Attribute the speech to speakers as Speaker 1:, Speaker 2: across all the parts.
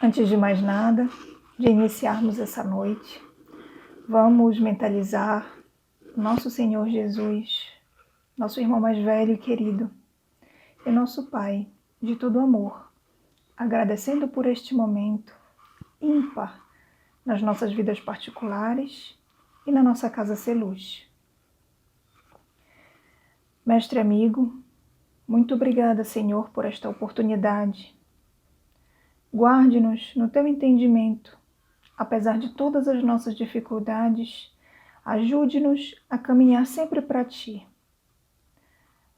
Speaker 1: Antes de mais nada, de iniciarmos essa noite, vamos mentalizar nosso Senhor Jesus, nosso irmão mais velho e querido, e nosso Pai de todo amor, agradecendo por este momento ímpar nas nossas vidas particulares e na nossa casa Seluz. Mestre amigo, muito obrigada, Senhor, por esta oportunidade. Guarde-nos no teu entendimento, apesar de todas as nossas dificuldades, ajude-nos a caminhar sempre para ti.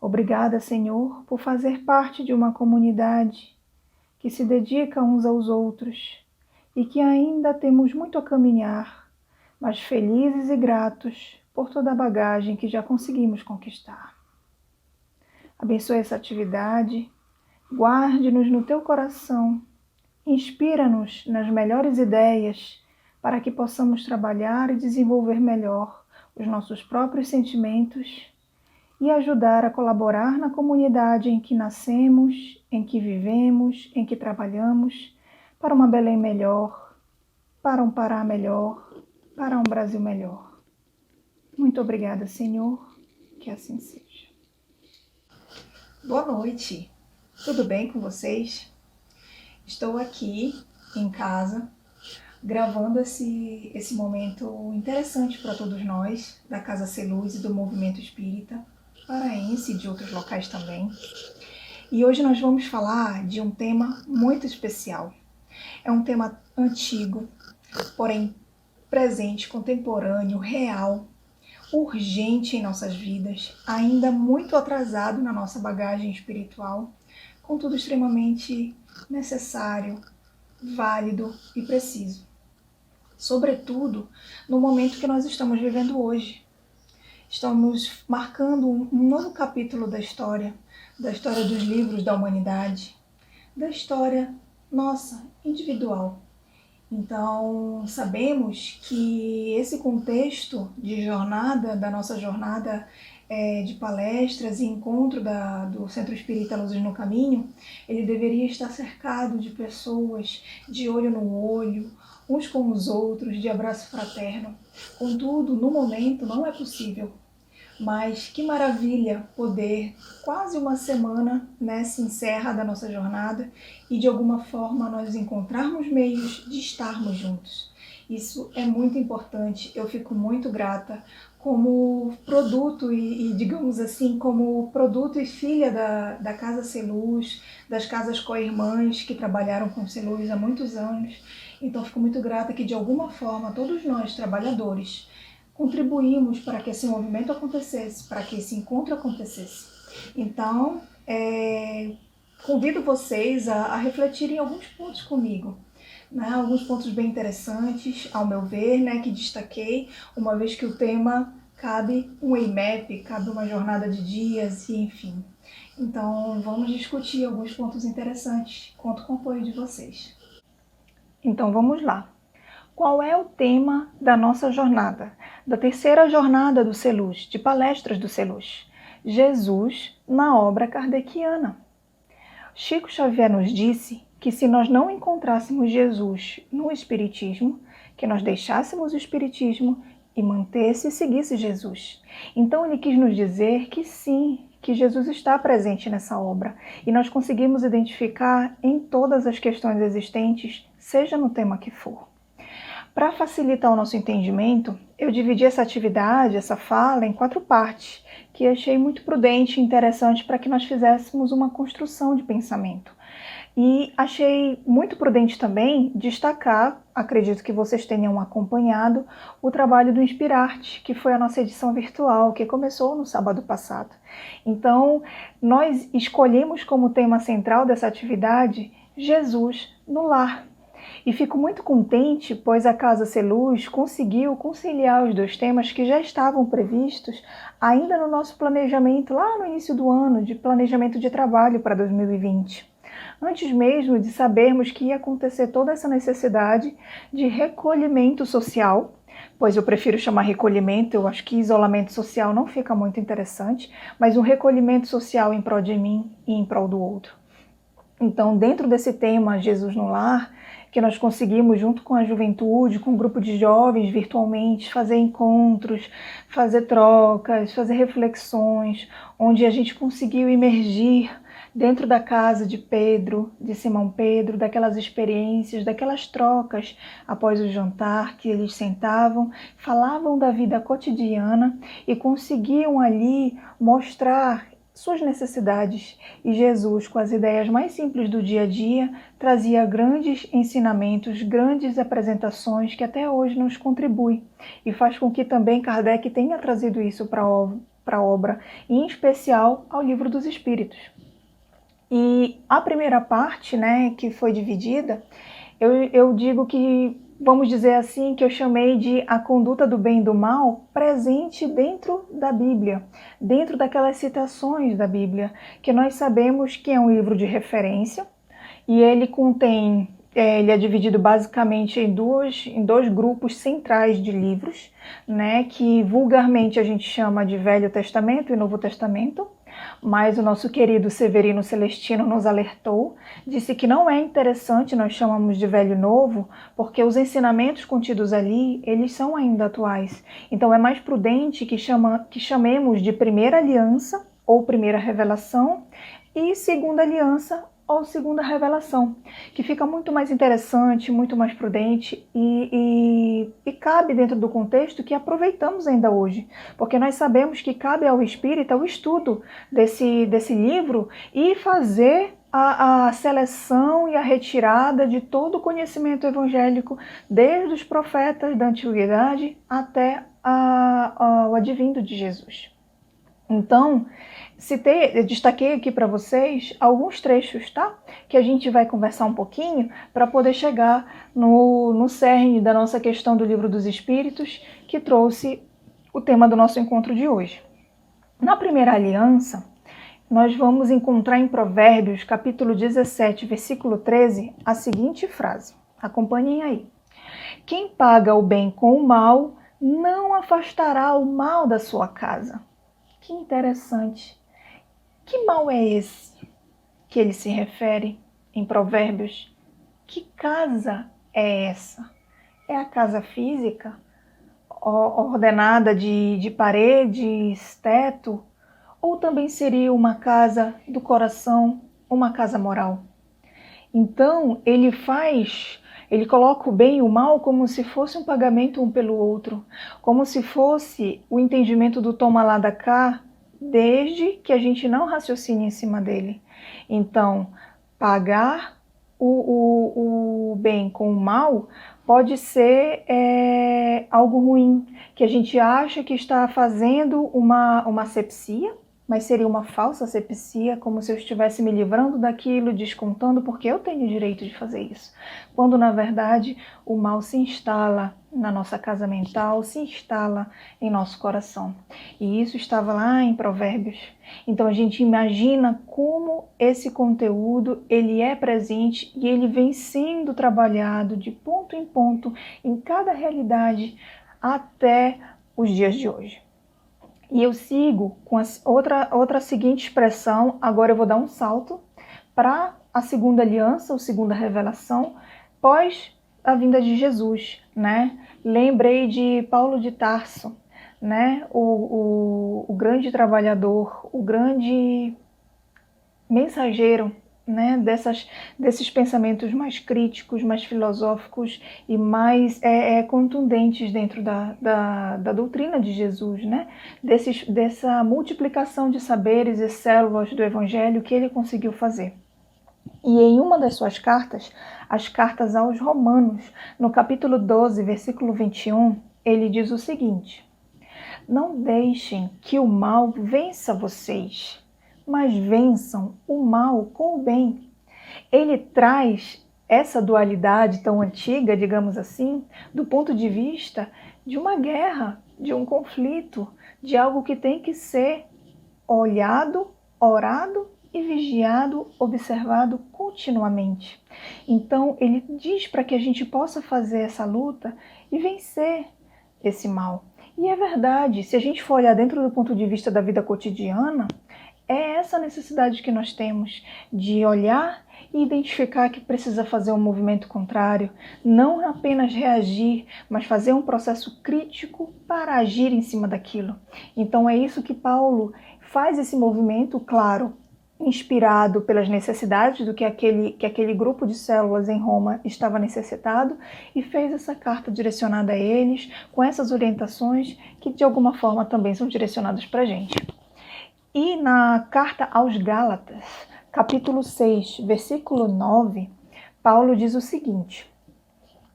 Speaker 1: Obrigada, Senhor, por fazer parte de uma comunidade que se dedica uns aos outros e que ainda temos muito a caminhar, mas felizes e gratos por toda a bagagem que já conseguimos conquistar. Abençoe essa atividade, guarde-nos no teu coração, inspira-nos nas melhores ideias para que possamos trabalhar e desenvolver melhor os nossos próprios sentimentos e ajudar a colaborar na comunidade em que nascemos, em que vivemos, em que trabalhamos, para uma Belém melhor, para um Pará melhor, para um Brasil melhor. Muito obrigada, Senhor, que assim seja. Boa noite, tudo bem com vocês? Estou aqui em casa, gravando esse momento interessante para todos nós, da Casa Seluz e do Movimento Espírita paraense e de outros locais também. E hoje nós vamos falar de um tema muito especial. É um tema antigo, porém presente, contemporâneo, real, urgente em nossas vidas, ainda muito atrasado na nossa bagagem espiritual, contudo extremamente necessário, válido e preciso. Sobretudo no momento que nós estamos vivendo hoje. Estamos marcando um novo capítulo da história dos livros da humanidade, da história nossa, individual. Então, sabemos que esse contexto de jornada, da nossa jornada de palestras e encontro do Centro Espírita Luzes no Caminho, ele deveria estar cercado de pessoas de olho no olho, uns com os outros, de abraço fraterno. Contudo, no momento não é possível. Mas que maravilha poder, quase uma semana, se encerra da nossa jornada e de alguma forma nós encontrarmos meios de estarmos juntos. Isso é muito importante, eu fico muito grata como produto e digamos assim, como produto e filha da Casa Seluz, das Casas Co-Irmãs que trabalharam com Seluz há muitos anos. Então fico muito grata que de alguma forma todos nós, trabalhadores, contribuímos para que esse movimento acontecesse, para que esse encontro acontecesse. Então, convido vocês a refletirem alguns pontos comigo, alguns pontos bem interessantes, ao meu ver, que destaquei, uma vez que o tema cabe um EIMEP, cabe uma jornada de dias, e enfim. Então, vamos discutir alguns pontos interessantes, conto com o apoio de vocês. Então, vamos lá. Qual é o tema da nossa jornada? Da terceira jornada do Seluz, de palestras do Seluz. Jesus na obra kardeciana. Chico Xavier nos disse que se nós não encontrássemos Jesus no Espiritismo, que nós deixássemos o Espiritismo e mantesse e seguisse Jesus. Então ele quis nos dizer que sim, que Jesus está presente nessa obra e nós conseguimos identificar em todas as questões existentes, seja no tema que for. Para facilitar o nosso entendimento, eu dividi essa atividade, essa fala, em 4 partes, que achei muito prudente e interessante para que nós fizéssemos uma construção de pensamento. E achei muito prudente também destacar, acredito que vocês tenham acompanhado, o trabalho do Inspirarte, que foi a nossa edição virtual, que começou no sábado passado. Então, nós escolhemos como tema central dessa atividade Jesus no lar. E fico muito contente, pois a Casa Seluz conseguiu conciliar os 2 temas que já estavam previstos ainda no nosso planejamento, lá no início do ano, de planejamento de trabalho para 2020. Antes mesmo de sabermos que ia acontecer toda essa necessidade de recolhimento social, pois eu prefiro chamar recolhimento, eu acho que isolamento social não fica muito interessante, mas um recolhimento social em prol de mim e em prol do outro. Então, dentro desse tema Jesus no Lar, que nós conseguimos, junto com a juventude, com um grupo de jovens virtualmente, fazer encontros, fazer trocas, fazer reflexões, onde a gente conseguiu imergir dentro da casa de Pedro, de Simão Pedro, daquelas experiências, daquelas trocas após o jantar, que eles sentavam, falavam da vida cotidiana e conseguiam ali mostrar suas necessidades. E Jesus, com as ideias mais simples do dia a dia, trazia grandes ensinamentos, grandes apresentações que até hoje nos contribuem e faz com que também Kardec tenha trazido isso para a obra, em especial ao Livro dos Espíritos. E a primeira parte, né, que foi dividida, eu digo que, vamos dizer assim, que eu chamei de a conduta do bem e do mal presente dentro da Bíblia, dentro daquelas citações da Bíblia, que nós sabemos que é um livro de referência, e ele contém, ele é dividido basicamente em dois grupos centrais de livros, né, que vulgarmente a gente chama de Velho Testamento e Novo Testamento, mas o nosso querido Severino Celestino nos alertou, disse que não é interessante nós chamamos de Velho e Novo, porque os ensinamentos contidos ali, eles são ainda atuais. Então é mais prudente que chamemos de Primeira Aliança ou Primeira Revelação e Segunda Aliança ou Segunda Revelação, que fica muito mais interessante, muito mais prudente e cabe dentro do contexto que aproveitamos ainda hoje, porque nós sabemos que cabe ao espírita o estudo desse livro e fazer a seleção e a retirada de todo o conhecimento evangélico, desde os profetas da antiguidade até o advindo de Jesus. Então, destaquei aqui para vocês alguns trechos, tá? Que a gente vai conversar um pouquinho para poder chegar no cerne da nossa questão do Livro dos Espíritos, que trouxe o tema do nosso encontro de hoje. Na Primeira Aliança, nós vamos encontrar em Provérbios, capítulo 17, versículo 13, a seguinte frase. Acompanhem aí. Quem paga o bem com o mal, não afastará o mal da sua casa. Que interessante. Que mal é esse que ele se refere em Provérbios? Que casa é essa? É a casa física, ordenada de paredes, teto? Ou também seria uma casa do coração, uma casa moral? Então, ele coloca o bem e o mal como se fosse um pagamento um pelo outro, como se fosse o entendimento do toma lá da cá, desde que a gente não raciocine em cima dele. Então, pagar o bem com o mal pode ser algo ruim, que a gente acha que está fazendo uma asepsia, mas seria uma falsa asepsia, como se eu estivesse me livrando daquilo, descontando, porque eu tenho o direito de fazer isso. Quando, na verdade, o mal se instala na nossa casa mental, se instala em nosso coração. E isso estava lá em Provérbios. Então, a gente imagina como esse conteúdo, ele é presente e ele vem sendo trabalhado de ponto em ponto, em cada realidade, até os dias de hoje. E eu sigo com outra seguinte expressão, agora eu vou dar um salto para a Segunda Aliança, ou Segunda Revelação, pós a vinda de Jesus, né? Lembrei de Paulo de Tarso, né? O grande trabalhador, o grande mensageiro, né, desses pensamentos mais críticos, mais filosóficos e mais contundentes dentro da doutrina de Jesus, né, dessa multiplicação de saberes e células do Evangelho que ele conseguiu fazer. E em uma das suas cartas, as cartas aos Romanos, no capítulo 12, versículo 21, ele diz o seguinte: não deixem que o mal vença vocês, mas vençam o mal com o bem. Ele traz essa dualidade tão antiga, digamos assim, do ponto de vista de uma guerra, de um conflito, de algo que tem que ser olhado, orado e vigiado, observado continuamente. Então, ele diz para que a gente possa fazer essa luta e vencer esse mal. E é verdade, se a gente for olhar dentro do ponto de vista da vida cotidiana, é essa necessidade que nós temos de olhar e identificar que precisa fazer um movimento contrário, não apenas reagir, mas fazer um processo crítico para agir em cima daquilo. Então é isso que Paulo faz, esse movimento, claro, inspirado pelas necessidades do que aquele grupo de células em Roma estava necessitado, e fez essa carta direcionada a eles, com essas orientações que de alguma forma também são direcionadas para a gente. E na carta aos Gálatas, capítulo 6, versículo 9, Paulo diz o seguinte: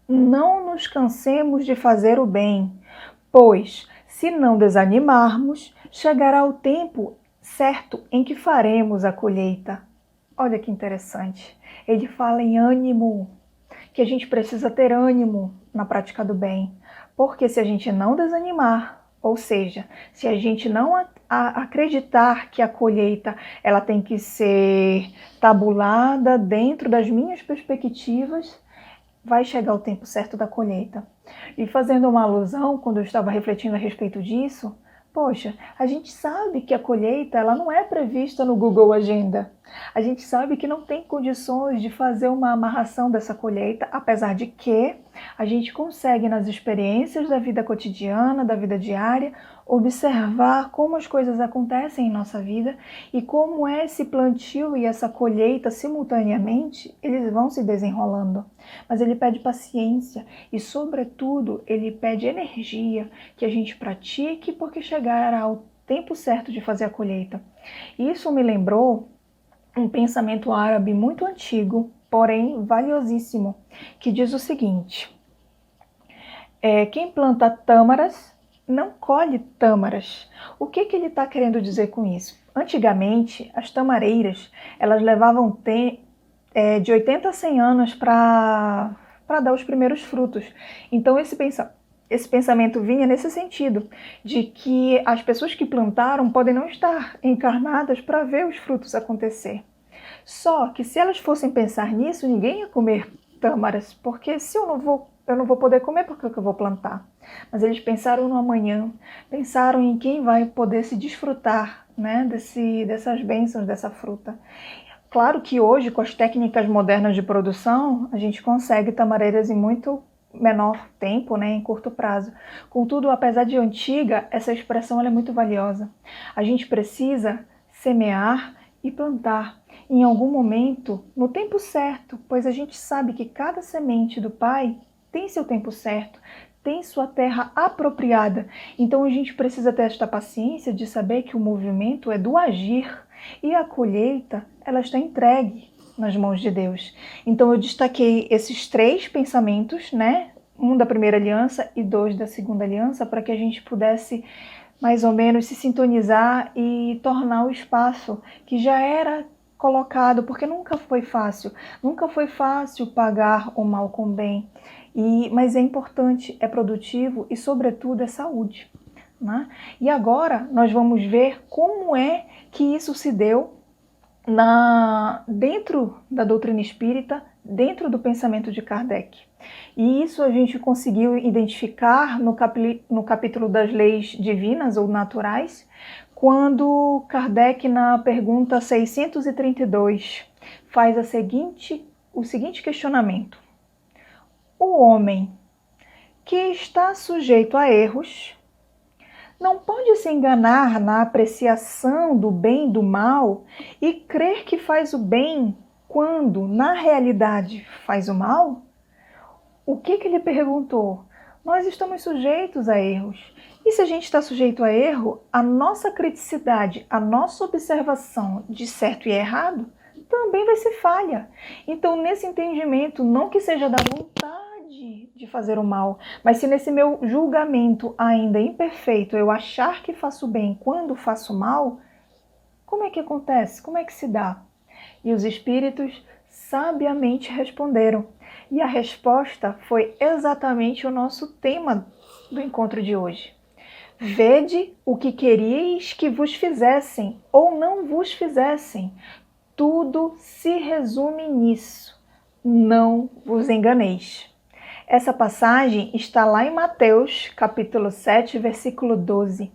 Speaker 1: não nos cansemos de fazer o bem, pois, se não desanimarmos, chegará o tempo certo em que faremos a colheita. Olha que interessante. Ele fala em ânimo, que a gente precisa ter ânimo na prática do bem, porque se a gente não desanimar, ou seja, se a gente não acreditar que a colheita ela tem que ser tabulada dentro das minhas perspectivas, vai chegar o tempo certo da colheita. E fazendo uma alusão, quando eu estava refletindo a respeito disso, poxa, a gente sabe que a colheita ela não é prevista no Google Agenda. A gente sabe que não tem condições de fazer uma amarração dessa colheita, apesar de que a gente consegue, nas experiências da vida cotidiana, da vida diária, observar como as coisas acontecem em nossa vida e como esse plantio e essa colheita simultaneamente, eles vão se desenrolando. Mas ele pede paciência e, sobretudo, ele pede energia que a gente pratique, porque chegará o tempo certo de fazer a colheita. Isso me lembrou um pensamento árabe muito antigo, porém valiosíssimo, que diz o seguinte: quem planta tâmaras não colhe tâmaras. O que ele está querendo dizer com isso? Antigamente, as tamareiras elas levavam de 80 a 100 anos para dar os primeiros frutos. Então esse pensamento vinha nesse sentido, de que as pessoas que plantaram podem não estar encarnadas para ver os frutos acontecer. Só que se elas fossem pensar nisso, ninguém ia comer tâmaras, porque se eu não vou poder comer, por que eu vou plantar? Mas eles pensaram no amanhã, pensaram em quem vai poder se desfrutar, né, dessas bênçãos, dessa fruta. Claro que hoje, com as técnicas modernas de produção, a gente consegue tamareiras em muito menor tempo, né, em curto prazo. Contudo, apesar de antiga, essa expressão ela é muito valiosa. A gente precisa semear e plantar em algum momento, no tempo certo, pois a gente sabe que cada semente do Pai tem seu tempo certo, tem sua terra apropriada. Então a gente precisa ter esta paciência de saber que o movimento é do agir e a colheita ela está entregue nas mãos de Deus. Então eu destaquei esses 3 pensamentos, né? 1 da primeira aliança e 2 da segunda aliança, para que a gente pudesse mais ou menos se sintonizar e tornar o espaço que já era colocado, porque nunca foi fácil pagar o mal com o bem, mas é importante, é produtivo e sobretudo é saúde, né? E agora nós vamos ver como é que isso se deu dentro da doutrina espírita, dentro do pensamento de Kardec. E isso a gente conseguiu identificar no capítulo das leis divinas ou naturais, quando Kardec, na pergunta 632, faz o seguinte questionamento: o homem que está sujeito a erros não pode se enganar na apreciação do bem e do mal e crer que faz o bem quando, na realidade, faz o mal? O que ele perguntou? Nós estamos sujeitos a erros. E se a gente está sujeito a erro, a nossa criticidade, a nossa observação de certo e errado também vai ser falha. Então, nesse entendimento, não que seja da vontade de fazer o mal, mas se nesse meu julgamento ainda imperfeito eu achar que faço bem quando faço mal, como é que acontece? Como é que se dá? E os espíritos sabiamente responderam. E a resposta foi exatamente o nosso tema do encontro de hoje. Vede o que queríeis que vos fizessem ou não vos fizessem. Tudo se resume nisso. Não vos enganeis. Essa passagem está lá em Mateus, capítulo 7, versículo 12.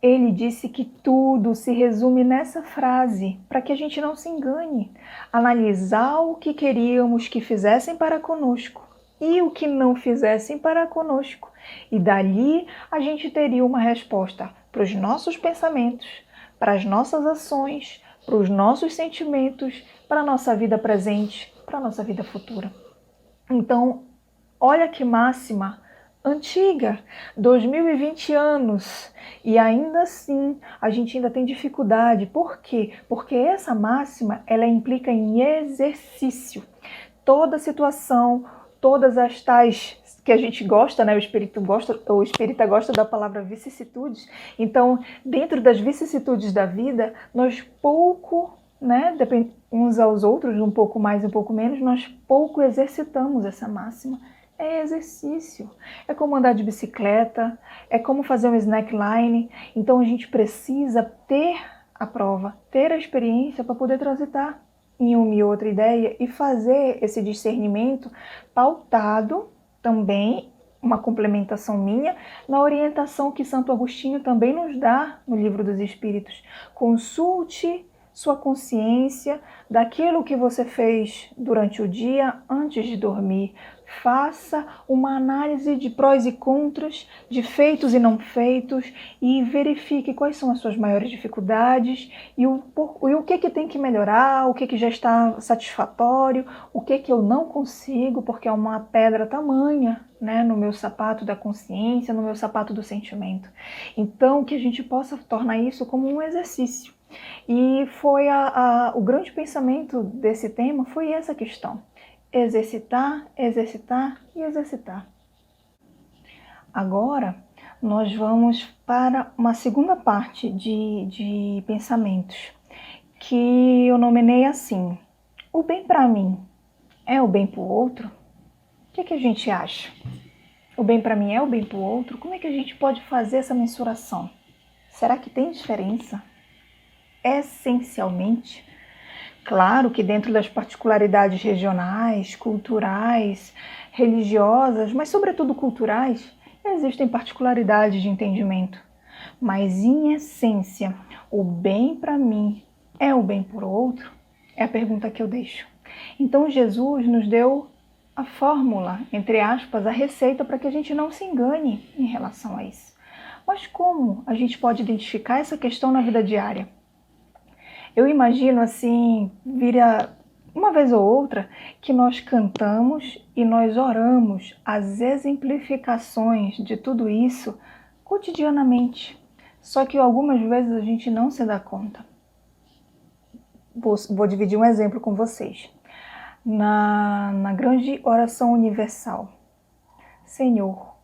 Speaker 1: Ele disse que tudo se resume nessa frase, para que a gente não se engane. Analisar o que queríamos que fizessem para conosco e o que não fizessem para conosco. E dali a gente teria uma resposta para os nossos pensamentos, para as nossas ações, para os nossos sentimentos, para a nossa vida presente, para a nossa vida futura. Então, olha que máxima antiga, 2020 anos, e ainda assim a gente ainda tem dificuldade. Por quê? Porque essa máxima, ela implica em exercício. Toda situação, todas as tais que a gente gosta, né? O espírita gosta da palavra vicissitudes. Então, dentro das vicissitudes da vida, nós pouco, né, uns aos outros, um pouco mais, um pouco menos, nós pouco exercitamos essa máxima. É exercício, é como andar de bicicleta, é como fazer um slackline. Então a gente precisa ter a prova, ter a experiência para poder transitar em uma e outra ideia e fazer esse discernimento pautado também, uma complementação minha, na orientação que Santo Agostinho também nos dá no Livro dos Espíritos. Consulte sua consciência daquilo que você fez durante o dia antes de dormir. Faça uma análise de prós e contras, de feitos e não feitos, e verifique quais são as suas maiores dificuldades e o que tem que melhorar, o que já está satisfatório, o que eu não consigo, porque é uma pedra tamanha, né, no meu sapato da consciência, no meu sapato do sentimento. Então, que a gente possa tornar isso como um exercício. E foi o grande pensamento desse tema foi essa questão. Exercitar, exercitar e exercitar. Agora, nós vamos para uma segunda parte de pensamentos, que eu nomeei assim: o bem para mim é o bem para o outro? O que a gente acha? O bem para mim é o bem para o outro? Como é que a gente pode fazer essa mensuração? Será que tem diferença? Essencialmente, claro que dentro das particularidades regionais, culturais, religiosas, mas sobretudo culturais, existem particularidades de entendimento. Mas em essência, o bem para mim é o bem para o outro? É a pergunta que eu deixo. Então Jesus nos deu a fórmula, entre aspas, a receita para que a gente não se engane em relação a isso. Mas como a gente pode identificar essa questão na vida diária? Eu imagino assim, vira uma vez ou outra, que nós cantamos e nós oramos as exemplificações de tudo isso cotidianamente. Só que algumas vezes a gente não se dá conta. Vou dividir um exemplo com vocês. Na grande oração universal: Senhor,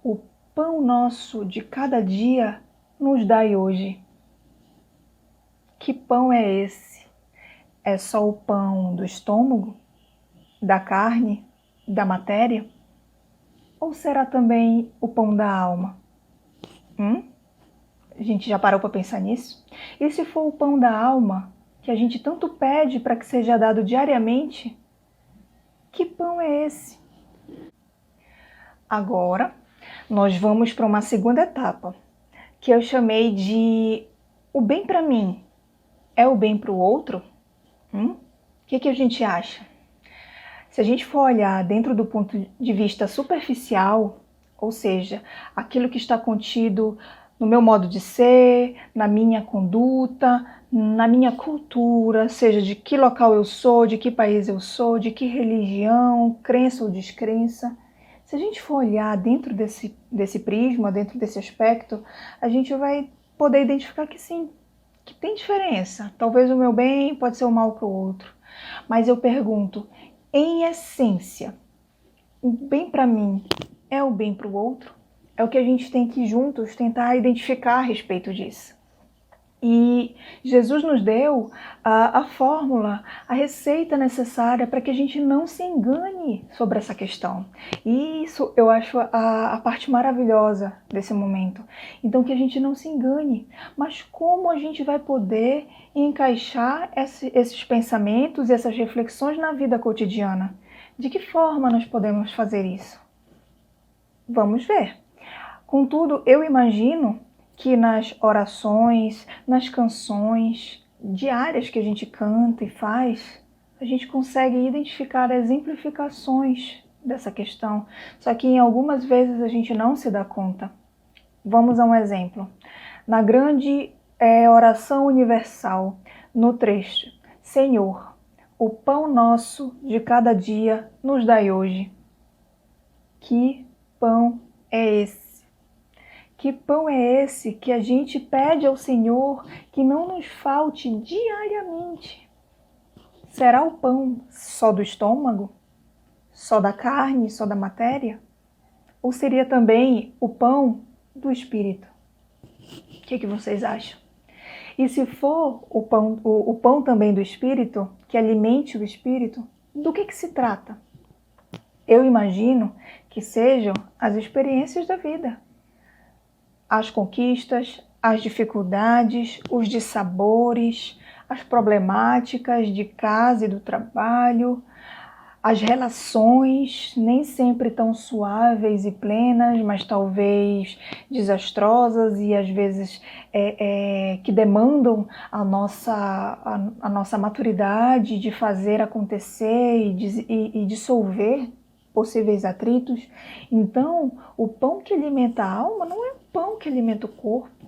Speaker 1: o pão nosso de cada dia nos dai hoje. Que pão é esse? É só o pão do estômago, da carne, da matéria? Ou será também o pão da alma? A gente já parou para pensar nisso? E se for o pão da alma, que a gente tanto pede para que seja dado diariamente, que pão é esse? Agora, nós vamos para uma segunda etapa, que eu chamei de o bem para mim é o bem para o outro? O que a gente acha? Se a gente for olhar dentro do ponto de vista superficial, ou seja, aquilo que está contido no meu modo de ser, na minha conduta, na minha cultura, seja de que local eu sou, de que país eu sou, de que religião, crença ou descrença, se a gente for olhar dentro desse prisma, dentro desse aspecto, a gente vai poder identificar que sim, que tem diferença. Talvez o meu bem pode ser o mal para o outro. Mas eu pergunto, em essência, o bem para mim é o bem para o outro? É o que a gente tem que juntos tentar identificar a respeito disso. E Jesus nos deu a fórmula, a receita necessária para que a gente não se engane sobre essa questão. E isso eu acho a parte maravilhosa desse momento. Então, que a gente não se engane. Mas como a gente vai poder encaixar esses pensamentos e essas reflexões na vida cotidiana? De que forma nós podemos fazer isso? Vamos ver. Contudo, eu imagino que nas orações, nas canções diárias que a gente canta e faz, a gente consegue identificar exemplificações dessa questão, só que em algumas vezes a gente não se dá conta. Vamos a um exemplo. Na grande oração universal, no trecho, Senhor, o pão nosso de cada dia nos dai hoje. Que pão é esse? Que pão é esse que a gente pede ao Senhor que não nos falte diariamente? Será o pão só do estômago? Só da carne, só da matéria? Ou seria também o pão do Espírito? O que vocês acham? E se for o pão também do Espírito, que alimente o Espírito, do que se trata? Eu imagino que sejam as experiências da vida, as conquistas, as dificuldades, os dissabores, as problemáticas de casa e do trabalho, as relações nem sempre tão suaves e plenas, mas talvez desastrosas e às vezes que demandam a nossa maturidade de fazer acontecer e dissolver possíveis atritos. Então, o pão que alimenta a alma não é o pão que alimenta o corpo.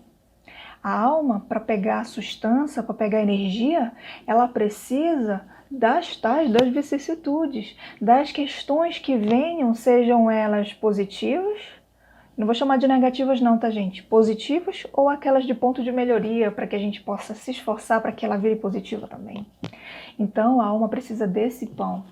Speaker 1: A alma, para pegar a sustância, para pegar a energia, ela precisa das vicissitudes, das questões que venham, sejam elas positivas, não vou chamar de negativas não, tá gente? Positivas ou aquelas de ponto de melhoria, para que a gente possa se esforçar para que ela vire positiva também. Então a alma precisa desse pão.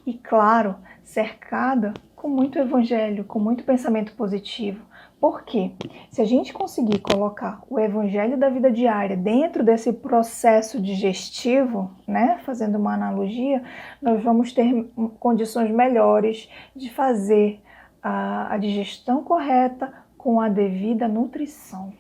Speaker 1: E claro, cercada com muito evangelho, com muito pensamento positivo. Por quê? Se a gente conseguir colocar o evangelho da vida diária dentro desse processo digestivo, né, fazendo uma analogia, nós vamos ter condições melhores de fazer a digestão correta com a devida nutrição.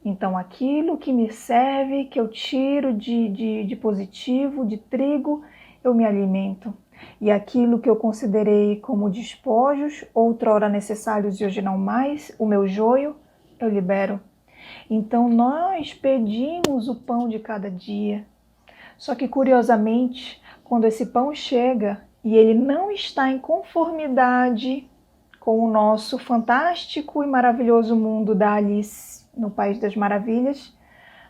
Speaker 1: Então, aquilo que me serve, que eu tiro de positivo, de trigo, eu me alimento. E aquilo que eu considerei como despojos, outrora necessários e hoje não mais, o meu joio, eu libero. Então nós pedimos o pão de cada dia. Só que curiosamente, quando esse pão chega e ele não está em conformidade com o nosso fantástico e maravilhoso mundo da Alice no País das Maravilhas,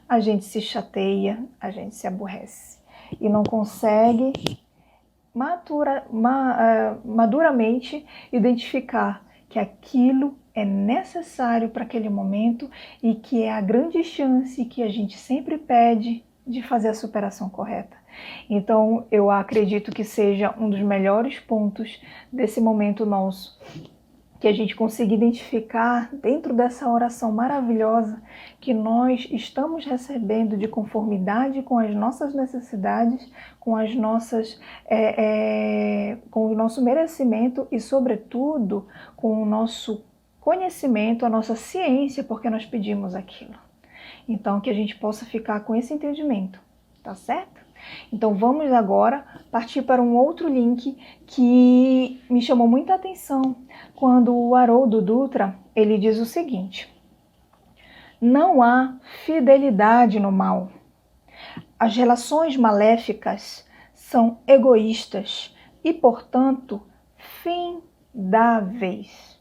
Speaker 1: a gente se chateia, a gente se aborrece e não consegue maduramente identificar que aquilo é necessário para aquele momento e que é a grande chance que a gente sempre pede de fazer a superação correta. Então, eu acredito que seja um dos melhores pontos desse momento nosso, que a gente consiga identificar dentro dessa oração maravilhosa que nós estamos recebendo de conformidade com as nossas necessidades, com as nossas, com o nosso merecimento e, sobretudo, com o nosso conhecimento, a nossa ciência, porque nós pedimos aquilo. Então, que a gente possa ficar com esse entendimento, tá certo? Então vamos agora partir para um outro link que me chamou muita atenção quando o Haroldo Dutra ele diz o seguinte: não há fidelidade no mal. As relações maléficas são egoístas e, portanto, findáveis.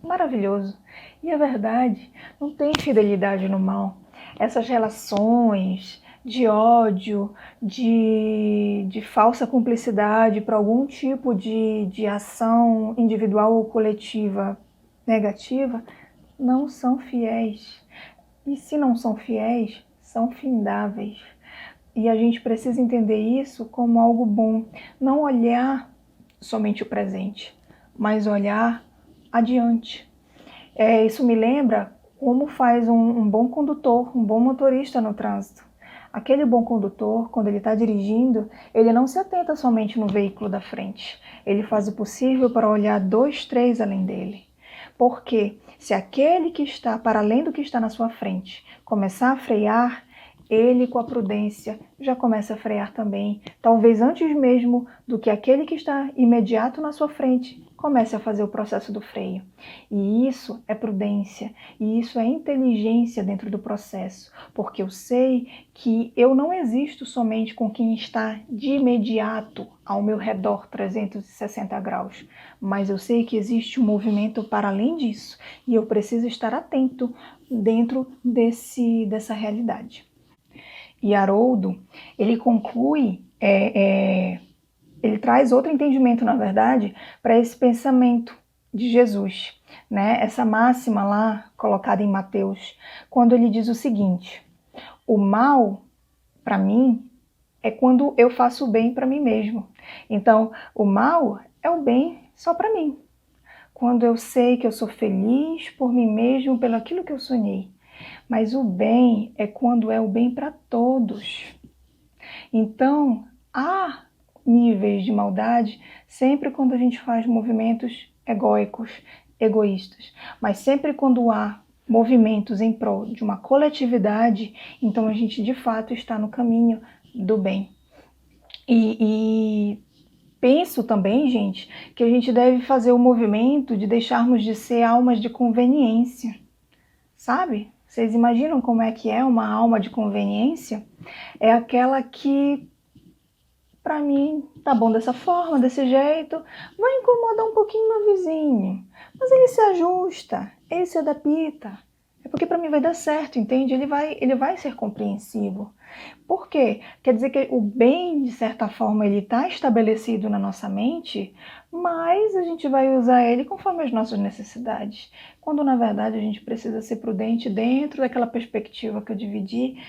Speaker 1: Maravilhoso. E é verdade, não tem fidelidade no mal. Essas relações de ódio, de falsa cumplicidade para algum tipo de ação individual ou coletiva negativa, não são fiéis. E se não são fiéis, são findáveis. E a gente precisa entender isso como algo bom. Não olhar somente o presente, mas olhar adiante. Isso me lembra como faz um bom condutor, um bom motorista no trânsito. Aquele bom condutor, quando ele está dirigindo, ele não se atenta somente no veículo da frente. Ele faz o possível para olhar 2, 3 além dele. Porque se aquele que está para além do que está na sua frente começar a frear, ele com a prudência já começa a frear também. Talvez antes mesmo do que aquele que está imediato na sua frente comece a fazer o processo do freio. E isso é prudência, e isso é inteligência dentro do processo, porque eu sei que eu não existo somente com quem está de imediato ao meu redor 360 graus, mas eu sei que existe um movimento para além disso, e eu preciso estar atento dentro dessa realidade. E Haroldo, ele conclui, ele traz outro entendimento, na verdade, para esse pensamento de Jesus, né? Essa máxima lá colocada em Mateus, quando ele diz o seguinte: o mal, para mim, é quando eu faço o bem para mim mesmo. Então, o mal é o bem só para mim. Quando eu sei que eu sou feliz por mim mesmo, pelo aquilo que eu sonhei. Mas o bem é quando é o bem para todos. Então, há níveis de maldade sempre quando a gente faz movimentos egóicos, egoístas. Mas sempre quando há movimentos em prol de uma coletividade, então a gente de fato está no caminho do bem. E penso também, gente, que a gente deve fazer o movimento de deixarmos de ser almas de conveniência, sabe? Vocês imaginam como é que é uma alma de conveniência? É aquela que, para mim, tá bom dessa forma, desse jeito, vai incomodar um pouquinho meu vizinho, mas ele se ajusta, ele se adapta. É porque para mim vai dar certo, entende? Ele vai ser compreensivo. Por quê? Quer dizer que o bem, de certa forma, ele está estabelecido na nossa mente, mas a gente vai usar ele conforme as nossas necessidades. Quando, na verdade, a gente precisa ser prudente dentro daquela perspectiva que eu dividi,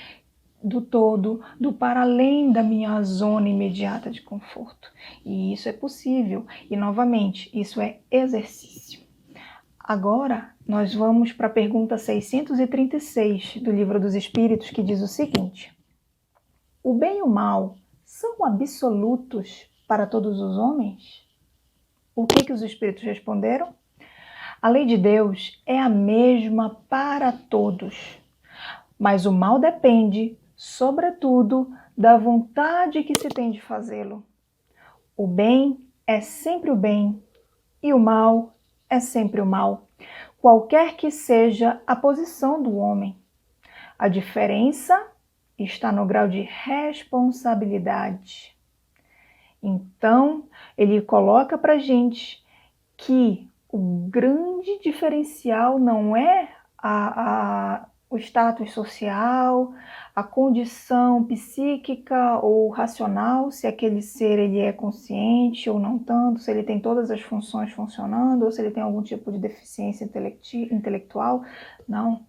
Speaker 1: do todo, do para além da minha zona imediata de conforto. E isso é possível. E, novamente, isso é exercício. Agora, nós vamos para a pergunta 636 do Livro dos Espíritos, que diz o seguinte: o bem e o mal são absolutos para todos os homens? O que os Espíritos responderam? A lei de Deus é a mesma para todos, mas o mal depende, sobretudo, da vontade que se tem de fazê-lo. O bem é sempre o bem e o mal é sempre o mal, qualquer que seja a posição do homem. A diferença está no grau de responsabilidade. Então, ele coloca para a gente que o grande diferencial não é o status social, a condição psíquica ou racional, se aquele ser ele é consciente ou não tanto, se ele tem todas as funções funcionando, ou se ele tem algum tipo de deficiência intelectual. Não,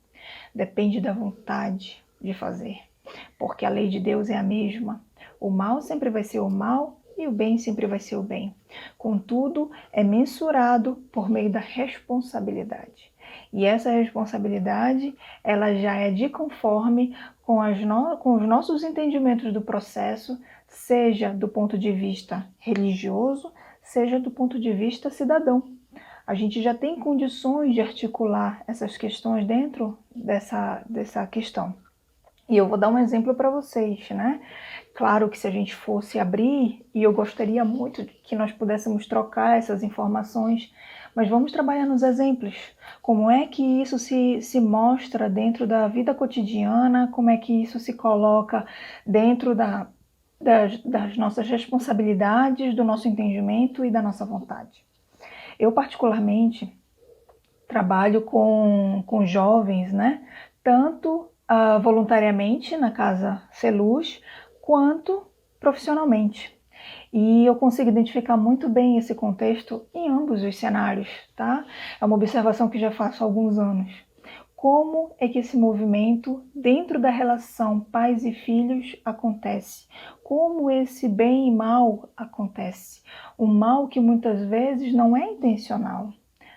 Speaker 1: depende da vontade de fazer, porque a lei de Deus é a mesma. O mal sempre vai ser o mal e o bem sempre vai ser o bem. Contudo, é mensurado por meio da responsabilidade. E essa responsabilidade, ela já é de conforme com os nossos entendimentos do processo, seja do ponto de vista religioso, seja do ponto de vista cidadão. A gente já tem condições de articular essas questões dentro dessa questão. E eu vou dar um exemplo para vocês, né? Claro que se a gente fosse abrir, e eu gostaria muito que nós pudéssemos trocar essas informações, mas vamos trabalhar nos exemplos. Como é que isso se mostra dentro da vida cotidiana, como é que isso se coloca dentro das nossas responsabilidades, do nosso entendimento e da nossa vontade. Eu, particularmente, trabalho com jovens, né? Tanto voluntariamente na Casa Celuz, quanto profissionalmente. E eu consigo identificar muito bem esse contexto em ambos os cenários, tá? É uma observação que já faço há alguns anos. Como é que esse movimento dentro da relação pais e filhos acontece? Como esse bem e mal acontece? Um mal que muitas vezes não é intencional,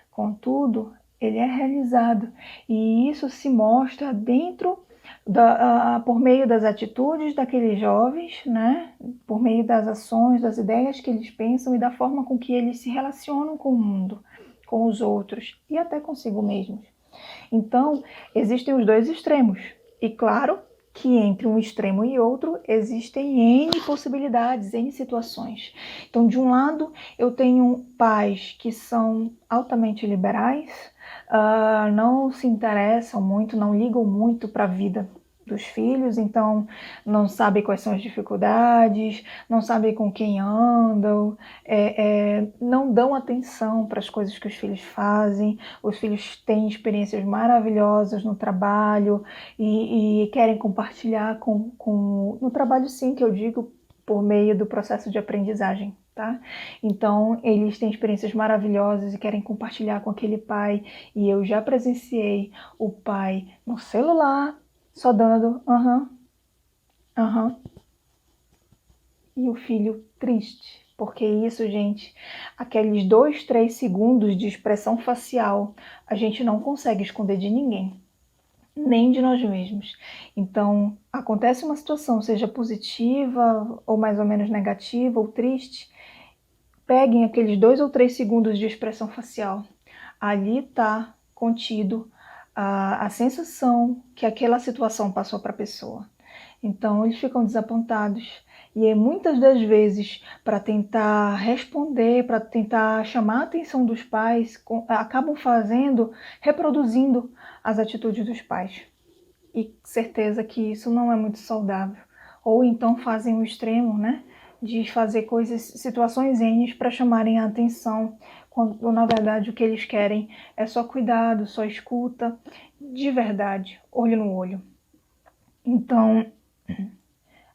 Speaker 1: contudo, ele é realizado e isso se mostra dentro por meio das atitudes daqueles jovens, né? Por meio das ações, das ideias que eles pensam e da forma com que eles se relacionam com o mundo, com os outros e até consigo mesmos. Então, existem os dois extremos. E claro que entre um extremo e outro existem N possibilidades, N situações. Então, de um lado, eu tenho pais que são altamente liberais, não se interessam muito, não ligam muito para a vida dos filhos, então não sabem quais são as dificuldades, não sabem com quem andam, não dão atenção para as coisas que os filhos fazem. Os filhos têm experiências maravilhosas no trabalho e querem compartilhar no trabalho, sim, que eu digo, por meio do processo de aprendizagem. Tá? Então, eles têm experiências maravilhosas e querem compartilhar com aquele pai, e eu já presenciei o pai no celular, só dando aham, e o filho triste. Porque isso, gente, aqueles 2, 3 segundos de expressão facial, a gente não consegue esconder de ninguém, nem de nós mesmos. Então, acontece uma situação, seja positiva, ou mais ou menos negativa, ou triste, peguem aqueles 2 ou 3 segundos de expressão facial. Ali está contido a sensação que aquela situação passou para a pessoa. Então, eles ficam desapontados. E muitas das vezes, para tentar responder, para tentar chamar a atenção dos pais, acabam reproduzindo as atitudes dos pais. E certeza que isso não é muito saudável. Ou então fazem o extremo, né? De fazer situações N para chamarem a atenção, quando na verdade o que eles querem é só cuidado, só escuta, de verdade, olho no olho. Então,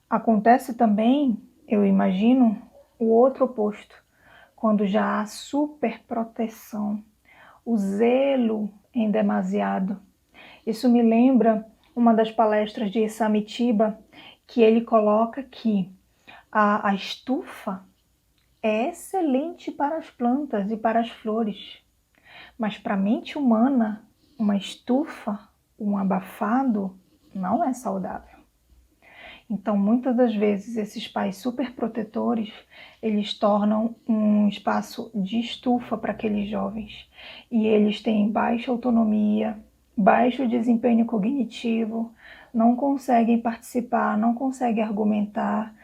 Speaker 1: acontece também, eu imagino, o outro oposto, quando já há superproteção, o zelo em demasiado. Isso me lembra uma das palestras de Samitiba, que ele coloca que a estufa é excelente para as plantas e para as flores, mas para a mente humana, uma estufa, um abafado, não é saudável. Então, muitas das vezes, esses pais superprotetores, eles tornam um espaço de estufa para aqueles jovens. E eles têm baixa autonomia, baixo desempenho cognitivo, não conseguem participar, não conseguem argumentar,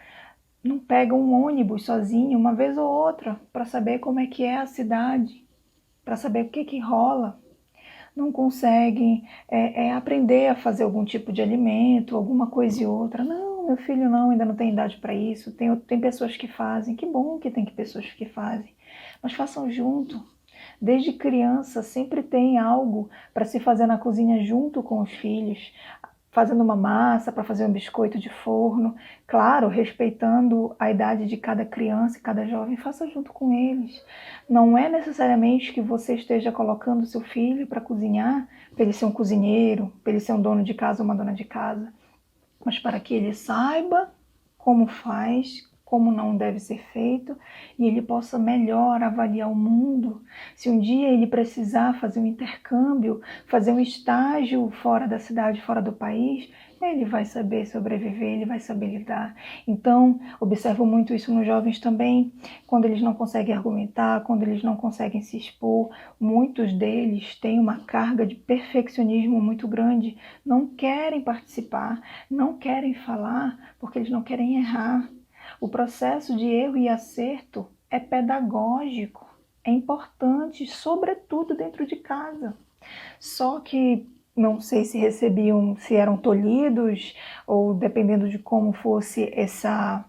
Speaker 1: não pegam um ônibus sozinho uma vez ou outra para saber como é que é a cidade, para saber o que rola. Não conseguem aprender a fazer algum tipo de alimento, alguma coisa e outra. Não, meu filho não, ainda não tem idade para isso. Tem pessoas que fazem, que bom que tem pessoas que fazem, mas façam junto. Desde criança sempre tem algo para se fazer na cozinha junto com os filhos, fazendo uma massa para fazer um biscoito de forno, claro, respeitando a idade de cada criança e cada jovem, faça junto com eles. Não é necessariamente que você esteja colocando seu filho para cozinhar, para ele ser um cozinheiro, para ele ser um dono de casa ou uma dona de casa, mas para que ele saiba como faz, como não deve ser feito, e ele possa melhor avaliar o mundo. Se um dia ele precisar fazer um intercâmbio, fazer um estágio fora da cidade, fora do país, ele vai saber sobreviver, ele vai saber lidar. Então, observo muito isso nos jovens também, quando eles não conseguem argumentar, quando eles não conseguem se expor, muitos deles têm uma carga de perfeccionismo muito grande, não querem participar, não querem falar, porque eles não querem errar. O processo de erro e acerto é pedagógico, é importante, sobretudo dentro de casa. Só que não sei se eram tolhidos, ou dependendo de como fosse essa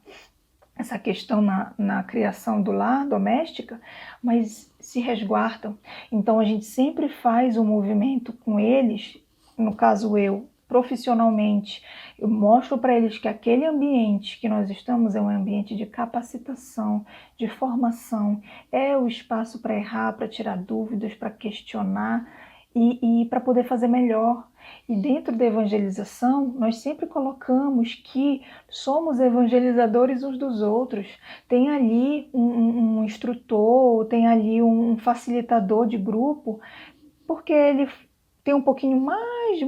Speaker 1: questão na criação do lar, doméstica, mas se resguardam. Então a gente sempre faz um movimento com eles, no caso eu, profissionalmente, eu mostro para eles que aquele ambiente que nós estamos é um ambiente de capacitação, de formação, é o espaço para errar, para tirar dúvidas, para questionar e para poder fazer melhor. E dentro da evangelização, nós sempre colocamos que somos evangelizadores uns dos outros. Tem ali um instrutor, tem ali um facilitador de grupo, porque ele tem um pouquinho mais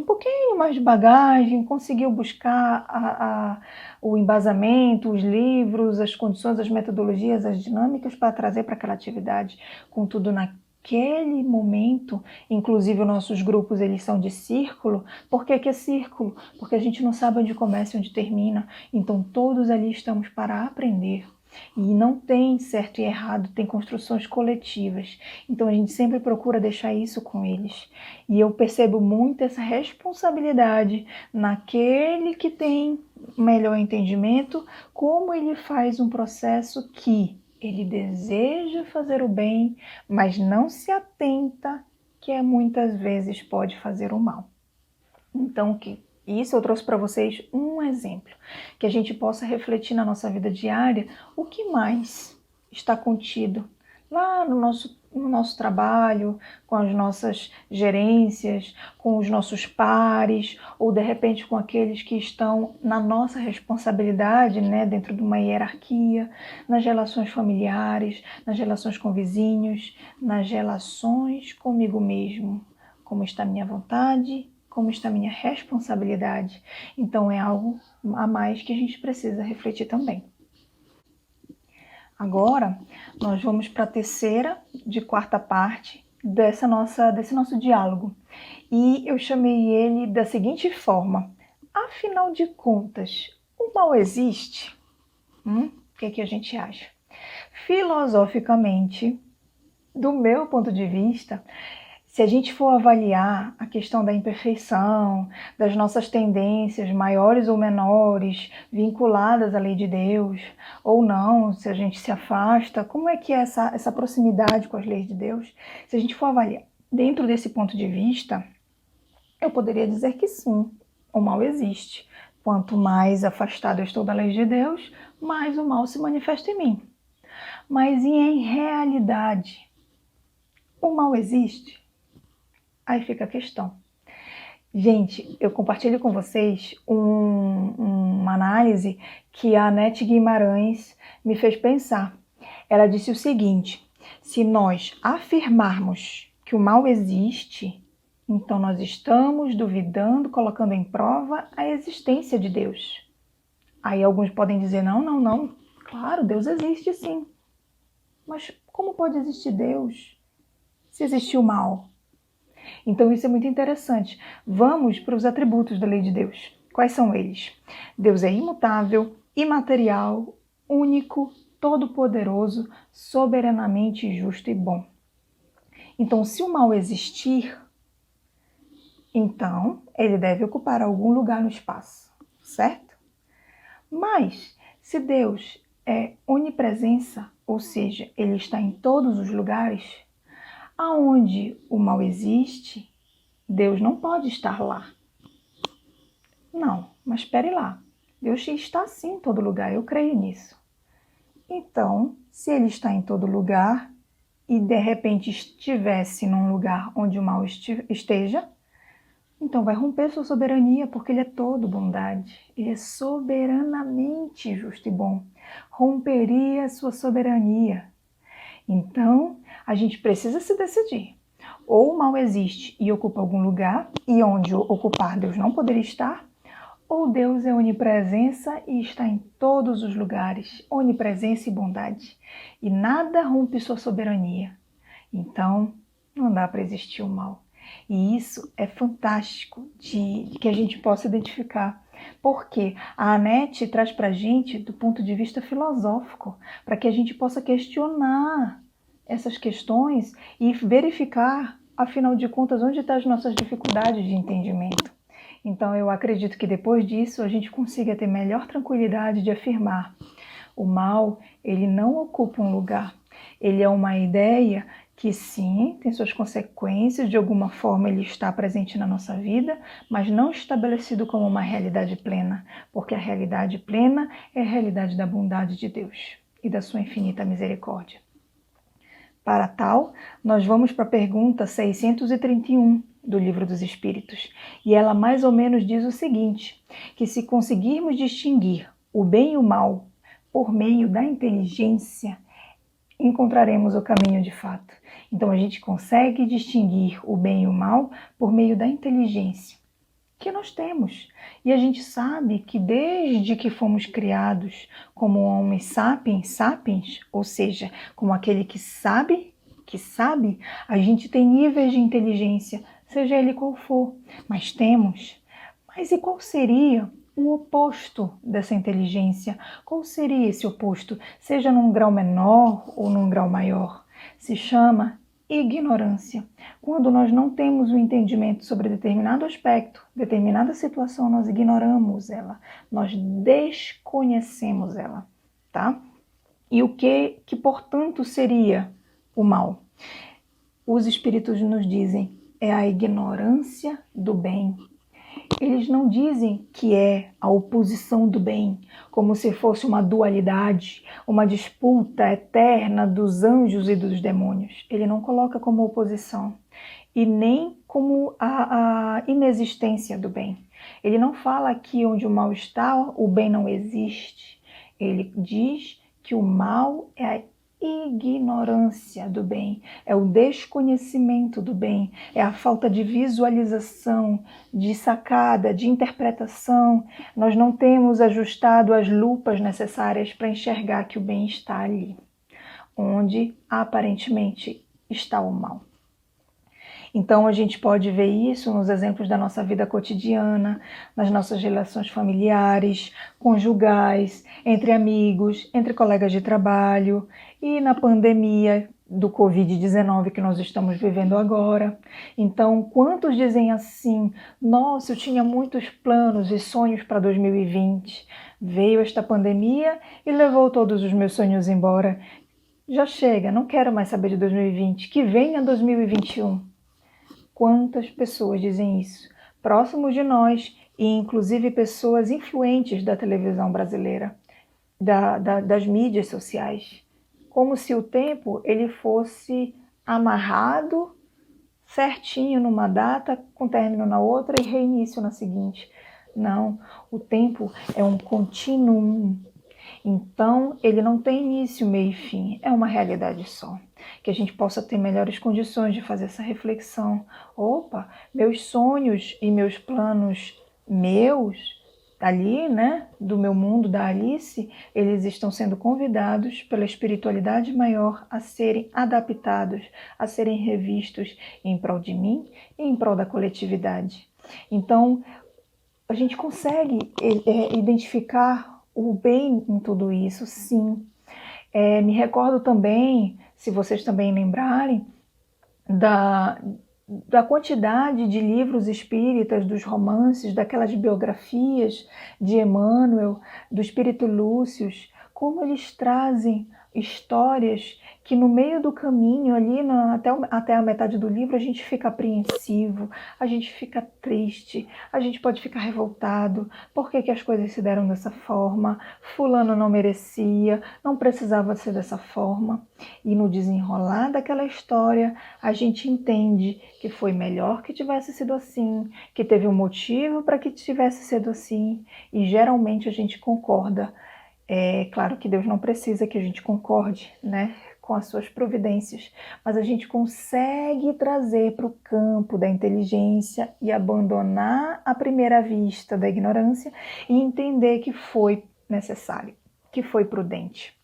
Speaker 1: de bagagem, conseguiu buscar o embasamento, os livros, as condições, as metodologias, as dinâmicas para trazer para aquela atividade, contudo naquele momento, inclusive os nossos grupos eles são de círculo. Por que é círculo? Porque a gente não sabe onde começa e onde termina, então todos ali estamos para aprender. E não tem certo e errado, tem construções coletivas. Então a gente sempre procura deixar isso com eles. E eu percebo muito essa responsabilidade naquele que tem melhor entendimento, como ele faz um processo que ele deseja fazer o bem, mas não se atenta que muitas vezes pode fazer o mal. Então, isso eu trouxe para vocês um exemplo, que a gente possa refletir na nossa vida diária o que mais está contido lá no nosso trabalho, com as nossas gerências, com os nossos pares, ou de repente com aqueles que estão na nossa responsabilidade, né, dentro de uma hierarquia, nas relações familiares, nas relações com vizinhos, nas relações comigo mesmo. Como está a minha vontade? Como está a minha responsabilidade? Então é algo a mais que a gente precisa refletir também. Agora, nós vamos para a terceira de quarta parte desse nosso diálogo. E eu chamei ele da seguinte forma: afinal de contas, o mal existe? O que a gente acha? Filosoficamente, do meu ponto de vista, se a gente for avaliar a questão da imperfeição, das nossas tendências maiores ou menores, vinculadas à lei de Deus, ou não, se a gente se afasta, como é que é essa proximidade com as leis de Deus? Se a gente for avaliar dentro desse ponto de vista, eu poderia dizer que sim, o mal existe. Quanto mais afastado eu estou da lei de Deus, mais o mal se manifesta em mim. Mas e em realidade, o mal existe? Aí fica a questão. Gente, eu compartilho com vocês uma análise que a Anete Guimarães me fez pensar. Ela disse o seguinte: se nós afirmarmos que o mal existe, então nós estamos duvidando, colocando em prova a existência de Deus. Aí alguns podem dizer, não, claro, Deus existe sim. Mas como pode existir Deus se existe o mal? Então isso é muito interessante. Vamos para os atributos da lei de Deus. Quais são eles? Deus é imutável, imaterial, único, todo-poderoso, soberanamente justo e bom. Então, se o mal existir, então ele deve ocupar algum lugar no espaço, certo? Mas, se Deus é onipresença, ou seja, ele está em todos os lugares, aonde o mal existe, Deus não pode estar lá. Não, mas espere lá. Deus está sim em todo lugar, eu creio nisso. Então, se ele está em todo lugar e de repente estivesse num lugar onde o mal esteja, então vai romper sua soberania, porque ele é todo bondade. Ele é soberanamente justo e bom. Romperia sua soberania. Então, a gente precisa se decidir. Ou o mal existe e ocupa algum lugar, e onde ocupar Deus não poderia estar, ou Deus é onipresença e está em todos os lugares, onipresença e bondade, e nada rompe sua soberania. Então, não dá para existir o mal. E isso é fantástico de que a gente possa identificar. Porque a Anete traz para a gente do ponto de vista filosófico, para que a gente possa questionar essas questões e verificar, afinal de contas, onde estão as nossas dificuldades de entendimento. Então, eu acredito que depois disso a gente consiga ter melhor tranquilidade de afirmar: o mal, ele não ocupa um lugar. Ele é uma ideia que sim, tem suas consequências, de alguma forma ele está presente na nossa vida, mas não estabelecido como uma realidade plena, porque a realidade plena é a realidade da bondade de Deus e da sua infinita misericórdia. Para tal, nós vamos para a pergunta 631 do Livro dos Espíritos, e ela mais ou menos diz o seguinte, que se conseguirmos distinguir o bem e o mal por meio da inteligência, encontraremos o caminho de fato. Então a gente consegue distinguir o bem e o mal por meio da inteligência que nós temos. E a gente sabe que desde que fomos criados como homens sapiens, ou seja, como aquele que sabe que sabe, a gente tem níveis de inteligência, seja ele qual for, mas temos. Mas e qual seria o oposto dessa inteligência? Qual seria esse oposto? Seja num grau menor ou num grau maior? Se chama ignorância. Quando nós não temos o entendimento sobre determinado aspecto, determinada situação, nós ignoramos ela, nós desconhecemos ela, tá? E o que portanto seria o mal? Os espíritos nos dizem, é a ignorância do bem. Eles não dizem que é a oposição do bem, como se fosse uma dualidade, uma disputa eterna dos anjos e dos demônios. Ele não coloca como oposição e nem como a inexistência do bem. Ele não fala que onde o mal está, o bem não existe. Ele diz que o mal é a ignorância do bem, é o desconhecimento do bem, é a falta de visualização, de sacada, de interpretação. Nós não temos ajustado as lupas necessárias para enxergar que o bem está ali, onde aparentemente está o mal. Então a gente pode ver isso nos exemplos da nossa vida cotidiana, nas nossas relações familiares, conjugais, entre amigos, entre colegas de trabalho e na pandemia do Covid-19 que nós estamos vivendo agora. Então, quantos dizem assim, nossa, eu tinha muitos planos e sonhos para 2020, veio esta pandemia e levou todos os meus sonhos embora. Já chega, não quero mais saber de 2020, que venha 2021. Quantas pessoas dizem isso? Próximos de nós e inclusive pessoas influentes da televisão brasileira, das mídias sociais. Como se o tempo ele fosse amarrado certinho numa data, com término na outra e reinício na seguinte. Não, o tempo é um contínuo. Então, ele não tem início, meio e fim, é uma realidade só. Que a gente possa ter melhores condições de fazer essa reflexão. Opa, meus sonhos e meus planos ali, né, do meu mundo, da Alice, eles estão sendo convidados pela espiritualidade maior a serem adaptados, a serem revistos em prol de mim e em prol da coletividade. Então, a gente consegue identificar o bem em tudo isso, sim. Me recordo também, se vocês também lembrarem, da quantidade de livros espíritas, dos romances, daquelas biografias de Emmanuel, do Espírito Lúcius, como eles trazem histórias que no meio do caminho, ali até a metade do livro, a gente fica apreensivo, a gente fica triste, a gente pode ficar revoltado. Por que as coisas se deram dessa forma? Fulano não merecia, não precisava ser dessa forma. E no desenrolar daquela história, a gente entende que foi melhor que tivesse sido assim, que teve um motivo para que tivesse sido assim, e geralmente a gente concorda. É claro que Deus não precisa que a gente concorde, né, com as suas providências, mas a gente consegue trazer para o campo da inteligência e abandonar a primeira vista da ignorância e entender que foi necessário, que foi prudente.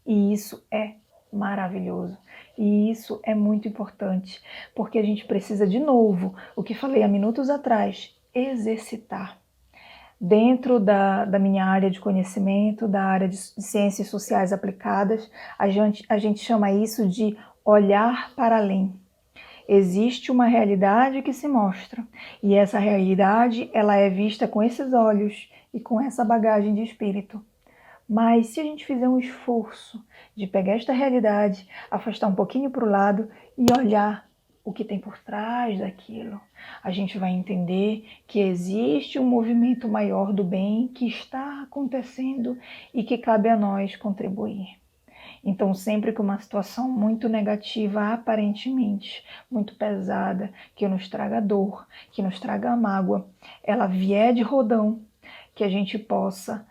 Speaker 1: E isso é maravilhoso. E isso é muito importante, porque a gente precisa, de novo, o que falei há minutos atrás, exercitar. Dentro da minha área de conhecimento, da área de ciências sociais aplicadas, a gente chama isso de olhar para além. Existe uma realidade que se mostra, e essa realidade ela é vista com esses olhos e com essa bagagem de espírito. Mas se a gente fizer um esforço de pegar esta realidade, afastar um pouquinho para o lado e olhar o que tem por trás daquilo, a gente vai entender que existe um movimento maior do bem que está acontecendo e que cabe a nós contribuir. Então, sempre que uma situação muito negativa, aparentemente muito pesada, que nos traga dor, que nos traga mágoa, ela vier de rodão, que a gente possa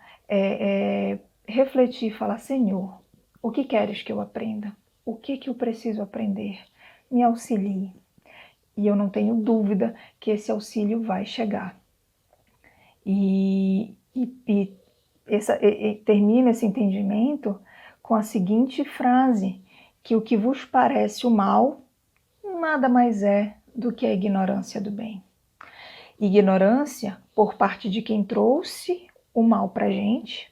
Speaker 1: refletir e falar, Senhor, o que queres que eu aprenda? O que eu preciso aprender? Me auxilie. E eu não tenho dúvida que esse auxílio vai chegar. Termina esse entendimento com a seguinte frase, que o que vos parece o mal nada mais é do que a ignorância do bem. Ignorância por parte de quem trouxe o mal para a gente,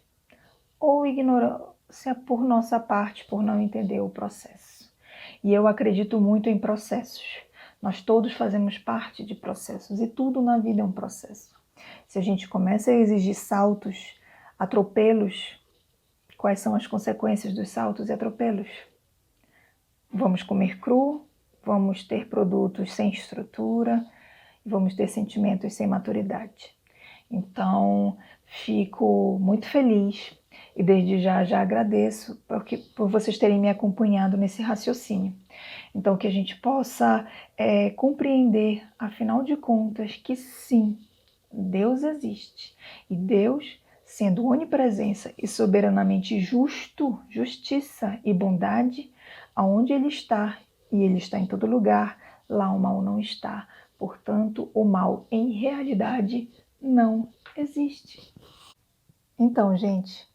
Speaker 1: ou ignorância por nossa parte, por não entender o processo. E eu acredito muito em processos. Nós todos fazemos parte de processos e tudo na vida é um processo. Se a gente começa a exigir saltos, atropelos, quais são as consequências dos saltos e atropelos? Vamos comer cru, vamos ter produtos sem estrutura, vamos ter sentimentos sem maturidade. Então, fico muito feliz e desde já agradeço por vocês terem me acompanhado nesse raciocínio. Então, que a gente possa compreender, afinal de contas, que sim, Deus existe. E Deus, sendo onipresença e soberanamente justo, justiça e bondade, aonde Ele está, e Ele está em todo lugar, lá o mal não está. Portanto, o mal, em realidade, não existe. Então, gente,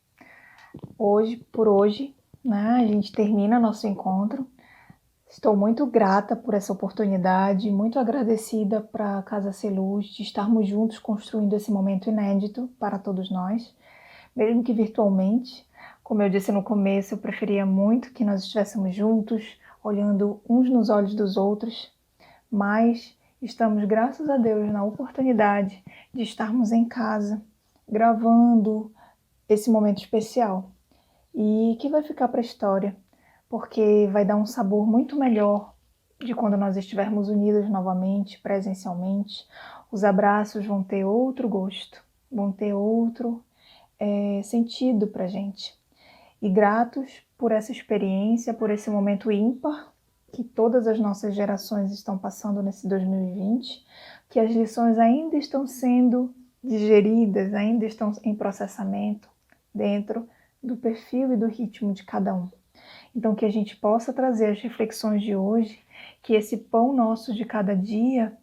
Speaker 1: por hoje, né, a gente termina nosso encontro. Estou muito grata por essa oportunidade, muito agradecida para a Casa Ser Luz de estarmos juntos construindo esse momento inédito para todos nós, mesmo que virtualmente. Como eu disse no começo, eu preferia muito que nós estivéssemos juntos, olhando uns nos olhos dos outros, mas estamos, graças a Deus, na oportunidade de estarmos em casa, gravando esse momento especial e que vai ficar para a história, porque vai dar um sabor muito melhor de quando nós estivermos unidos novamente, presencialmente. Os abraços vão ter outro gosto, vão ter outro sentido para a gente. E gratos por essa experiência, por esse momento ímpar que todas as nossas gerações estão passando nesse 2020, que as lições ainda estão sendo digeridas, ainda estão em processamento dentro do perfil e do ritmo de cada um. Então, que a gente possa trazer as reflexões de hoje, que esse pão nosso de cada dia,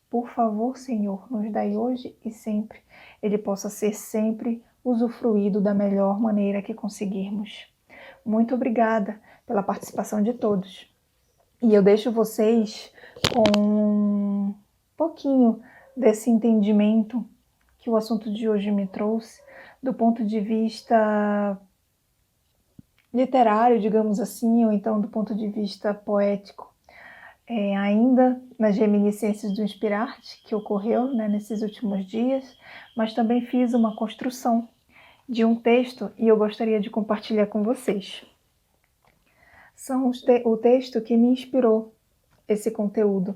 Speaker 1: por favor, Senhor, nos dai hoje e sempre, ele possa ser sempre usufruído da melhor maneira que conseguirmos. Muito obrigada pela participação de todos. E eu deixo vocês com um pouquinho desse entendimento que o assunto de hoje me trouxe, do ponto de vista literário, digamos assim, ou então do ponto de vista poético. Ainda nas reminiscências do Inspirarte, que ocorreu, né, nesses últimos dias, mas também fiz uma construção de um texto e eu gostaria de compartilhar com vocês. São o texto que me inspirou esse conteúdo.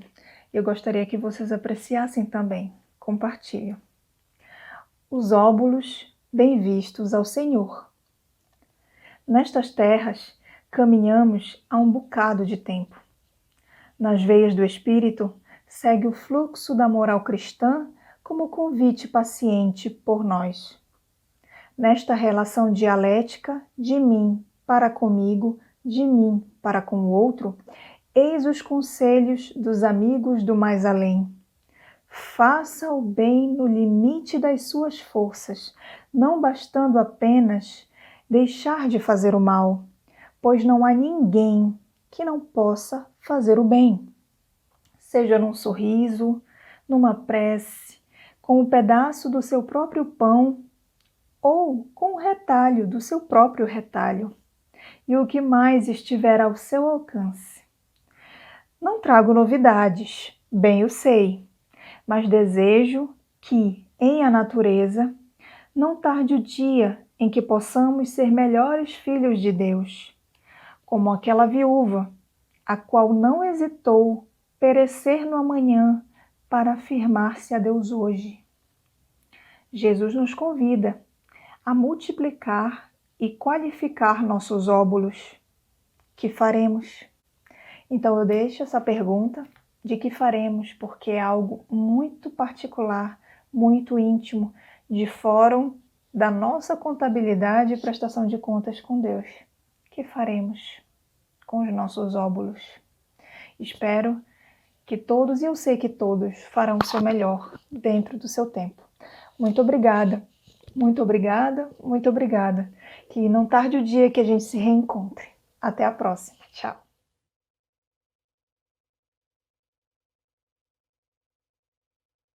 Speaker 1: Eu gostaria que vocês apreciassem também. Compartilho. Os óbulos bem vistos ao Senhor. Nestas terras caminhamos há um bocado de tempo. Nas veias do espírito segue o fluxo da moral cristã como convite paciente por nós. Nesta relação dialética de mim para comigo, de mim para com o outro, eis os conselhos dos amigos do mais além. Faça o bem no limite das suas forças, não bastando apenas deixar de fazer o mal, pois não há ninguém que não possa fazer o bem. Seja num sorriso, numa prece, com um pedaço do seu próprio pão ou com um retalho do seu próprio retalho, e o que mais estiver ao seu alcance. Não trago novidades, bem eu sei, mas desejo que, em a natureza, não tarde o dia em que possamos ser melhores filhos de Deus, como aquela viúva, a qual não hesitou perecer no amanhã para afirmar-se a Deus hoje. Jesus nos convida a multiplicar e qualificar nossos óbulos. Que faremos? Então eu deixo essa pergunta de que faremos, porque é algo muito particular, muito íntimo, de fórum da nossa contabilidade e prestação de contas com Deus. Que faremos com os nossos óbulos? Espero que todos, e eu sei que todos, farão o seu melhor dentro do seu tempo. Muito obrigada, muito obrigada, muito obrigada. Que não tarde o dia que a gente se reencontre. Até a próxima. Tchau.